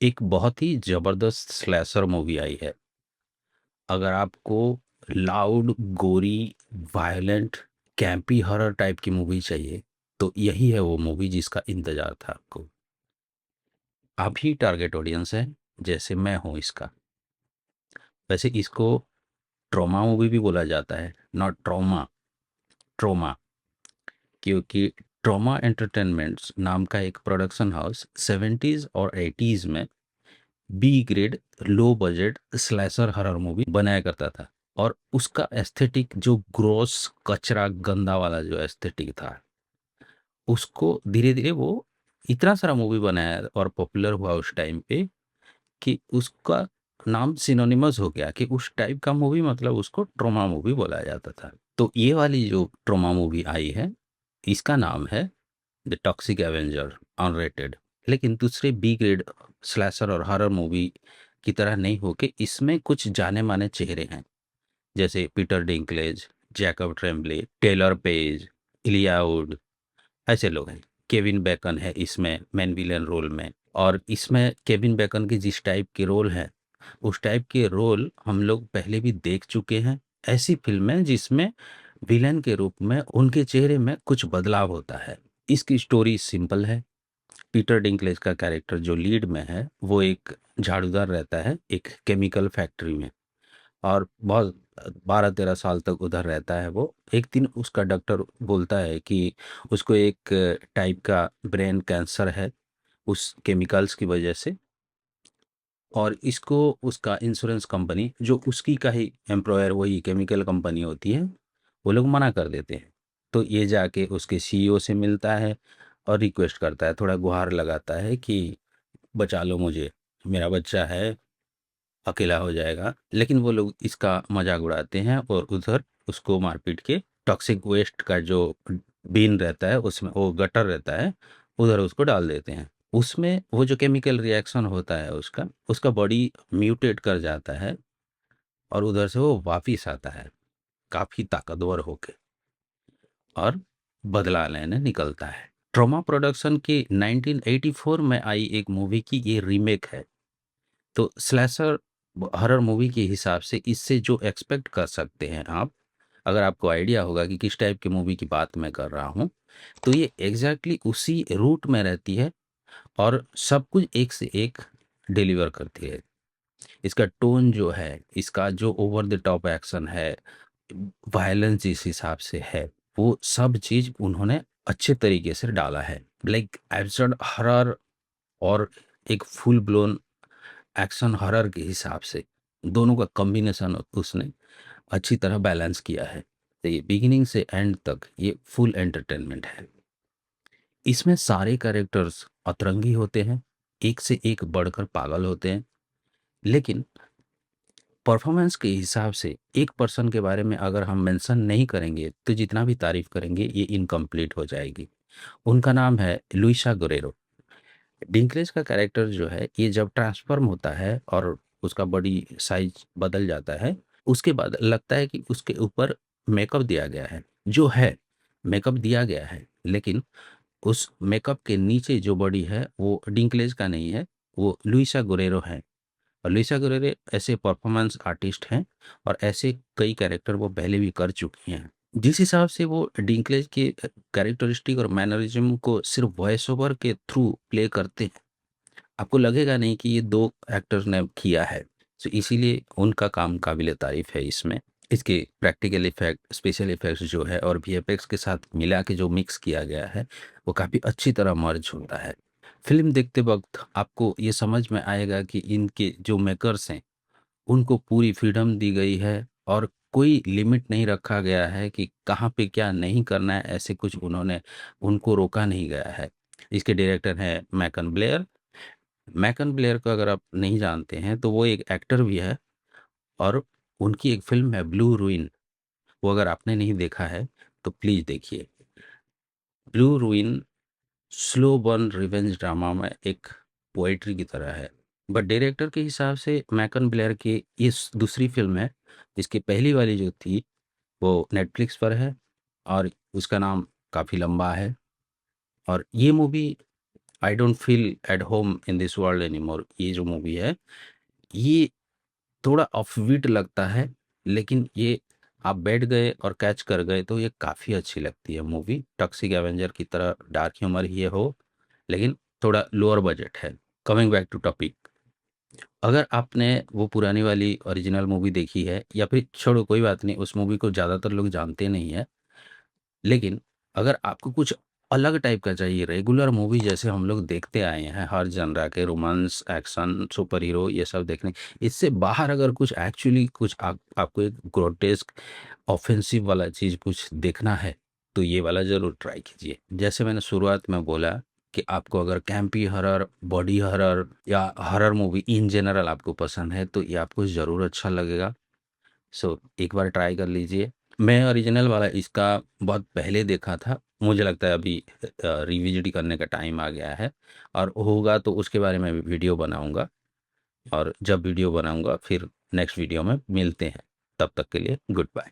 एक बहुत ही ज़बरदस्त स्लैशर मूवी आई है। अगर आपको लाउड, गोरी, वायलेंट, कैंपी हॉरर टाइप की मूवी चाहिए, तो यही है वो मूवी जिसका इंतज़ार था आपको। आप ही टारगेट ऑडियंस हैं, जैसे मैं हूँ इसका। वैसे इसको ट्रॉमा मूवी भी बोला जाता है, नॉट ट्रॉमा, ट्रॉमा, क्योंकि ट्रॉमा एंटरटेनमेंट्स नाम का एक प्रोडक्शन हाउस 70s और 80s में B grade low budget slasher horror movie बनाया करता था। और उसका एस्थेटिक जो ग्रॉस कचरा गंदा वाला जो एस्थेटिक था, उसको धीरे धीरे वो इतना सारा मूवी बनाया और पॉपुलर हुआ उस टाइम पे कि उसका नाम सिनोनिमस हो गया कि उस टाइप का मूवी, मतलब उसको ट्रोमा मूवी बोला जाता था। तो ये वाली जो ट्रोमा मूवी आई है, इसका नाम है द टॉक्सिक एवेंजर अनरेटेड। लेकिन दूसरे बी ग्रेड स्लैशर और हॉरर मूवी की तरह नहीं हो के इसमें कुछ जाने माने चेहरे हैं, जैसे Peter Dinklage, Jacob Tremblay, Taylor Page, Elijah Wood, ऐसे लोग हैं। केविन बेकन है इसमें मेन विलेन रोल में। और इसमें केविन बेकन की जिस टाइप के रोल हैं, उस टाइप के रोल हम लोग पहले भी देख चुके हैं। ऐसी फिल्में जिसमें विलेन के रूप में उनके चेहरे में कुछ बदलाव होता है। इसकी स्टोरी सिंपल है। पीटर डिंकलेज का कैरेक्टर जो लीड में है, वो एक झाड़ूदार रहता है एक केमिकल फैक्ट्री में, और बहुत 12-13 साल तक उधर रहता है वो। एक दिन उसका डॉक्टर बोलता है कि उसको एक टाइप का ब्रेन कैंसर है उस केमिकल्स की वजह से, और इसको उसका इंश्योरेंस कंपनी, जो उसकी का ही एम्प्लॉयर वही केमिकल कंपनी होती है, वो लोग मना कर देते हैं। तो ये जाके उसके सीईओ से मिलता है और रिक्वेस्ट करता है, थोड़ा गुहार लगाता है कि बचा लो मुझे, मेरा बच्चा है, अकेला हो जाएगा। लेकिन वो लोग इसका मजाक उड़ाते हैं और उधर उसको मारपीट के टॉक्सिक वेस्ट का जो बीन रहता है, उसमें वो गटर रहता है, उधर उसको डाल देते हैं। उसमें वो जो केमिकल रिएक्शन होता है उसका उसका बॉडी म्यूटेट कर जाता है, और उधर से वो वापिस आता है काफ़ी ताकतवर होके, और बदला लेने निकलता है। ट्रॉमा प्रोडक्शन की 1984 में आई एक मूवी की ये रीमेक है। तो स्लैशर हॉरर मूवी के हिसाब से इससे जो एक्सपेक्ट कर सकते हैं आप, अगर आपको आइडिया होगा कि किस टाइप की मूवी की बात मैं कर रहा हूँ, तो ये एग्जैक्टली उसी रूट में रहती है और सब कुछ एक से एक डिलीवर करती है। इसका टोन जो है, इसका जो ओवर द टॉप एक्शन है, वायलेंस जिस हिसाब से है, वो सब चीज़ उन्होंने अच्छे तरीके से डाला है। लाइक एब्सर्ड हॉरर और एक फुल ब्लोन एक्शन हॉरर के हिसाब से दोनों का कॉम्बिनेशन उसने अच्छी तरह बैलेंस किया है। तो ये बिगिनिंग से एंड तक ये फुल एंटरटेनमेंट है। इसमें सारे कैरेक्टर्स अतरंगी होते हैं, एक से एक बढ़कर पागल होते हैं। लेकिन परफॉर्मेंस के हिसाब से एक पर्सन के बारे में अगर हम मेंशन नहीं करेंगे, तो जितना भी तारीफ करेंगे ये इनकम्प्लीट हो जाएगी। उनका नाम है लुइसा गुरेरो। डिंकलेज का कैरेक्टर जो है, ये जब ट्रांसफॉर्म होता है और उसका बॉडी साइज बदल जाता है, उसके बाद लगता है कि उसके ऊपर मेकअप दिया गया है। जो है, मेकअप दिया गया है, लेकिन उस मेकअप के नीचे जो बॉडी है वो डिंकलेज का नहीं है, वो लुइसा गुरेरो है। और लुइसा गुरेरो ऐसे परफॉर्मेंस आर्टिस्ट हैं और ऐसे कई कैरेक्टर वो पहले भी कर चुकी हैं। जिस हिसाब से वो डिंकलेज के कैरेक्टरिस्टिक और मैनरिज्म को सिर्फ वॉइस ओवर के थ्रू प्ले करते हैं, आपको लगेगा नहीं कि ये 2 एक्टर्स ने किया है। तो इसीलिए उनका काम काबिल तारीफ़ है इसमें। इसके प्रैक्टिकल इफ़ेक्ट, स्पेशल इफ़ेक्ट्स जो है और वीएफएक्स के साथ मिला के जो मिक्स किया गया है, वो काफ़ी अच्छी तरह मर्ज होता है। फ़िल्म देखते वक़्त आपको ये समझ में आएगा कि इनके जो मेकर्स हैं, उनको पूरी फ्रीडम दी गई है और कोई लिमिट नहीं रखा गया है कि कहाँ पे क्या नहीं करना है, ऐसे कुछ उन्होंने उनको रोका नहीं गया है। इसके डायरेक्टर हैं मैकन ब्लेयर। मैकन ब्लेयर को अगर आप नहीं जानते हैं, तो वो एक एक्टर भी है, और उनकी एक फ़िल्म है ब्लू रूइन, वो अगर आपने नहीं देखा है, तो प्लीज़ देखिए। Blue रूइन slow burn revenge drama में एक पोएट्री की तरह है। बट डायरेक्टर के हिसाब से मैकन ब्लेयर की इस दूसरी फ़िल्म है, इसकी पहली वाली जो थी, वो नेटफ्लिक्स पर है और उसका नाम काफ़ी लंबा है। और ये movie I don't feel at home in this world anymore, ये जो मूवी है, ये थोड़ा ऑफबीट लगता है, लेकिन ये आप बैठ गए और कैच कर गए तो ये काफ़ी अच्छी लगती है मूवी। टॉक्सिक एवेंजर की तरह डार्क ह्यूमर ये हो, लेकिन थोड़ा लोअर बजट है। कमिंग बैक टू टॉपिक, अगर आपने वो पुरानी वाली ओरिजिनल मूवी देखी है, या फिर छोड़ो कोई बात नहीं, उस मूवी को ज़्यादातर लोग जानते नहीं है, लेकिन अगर आपको कुछ अलग टाइप का चाहिए, रेगुलर मूवी जैसे हम लोग देखते आए हैं हर जनरा के, रोमांस, एक्शन, सुपर हीरो, ये सब देखने, इससे बाहर अगर कुछ एक्चुअली कुछ आपको एक ग्रोटेस्क ऑफेंसिव वाला चीज़ कुछ देखना है, तो ये वाला ज़रूर ट्राई कीजिए। जैसे मैंने शुरुआत में बोला कि आपको अगर कैंपी हॉरर, बॉडी हॉरर या हॉरर मूवी इन जनरल आपको पसंद है, तो ये आपको ज़रूर अच्छा लगेगा। सो एक बार ट्राई कर लीजिए। मैं ओरिजिनल वाला इसका बहुत पहले देखा था, मुझे लगता है अभी रिविजिट करने का टाइम आ गया है, और होगा तो उसके बारे में भी वीडियो बनाऊंगा। और जब वीडियो बनाऊंगा फिर नेक्स्ट वीडियो में मिलते हैं, तब तक के लिए गुड बाय।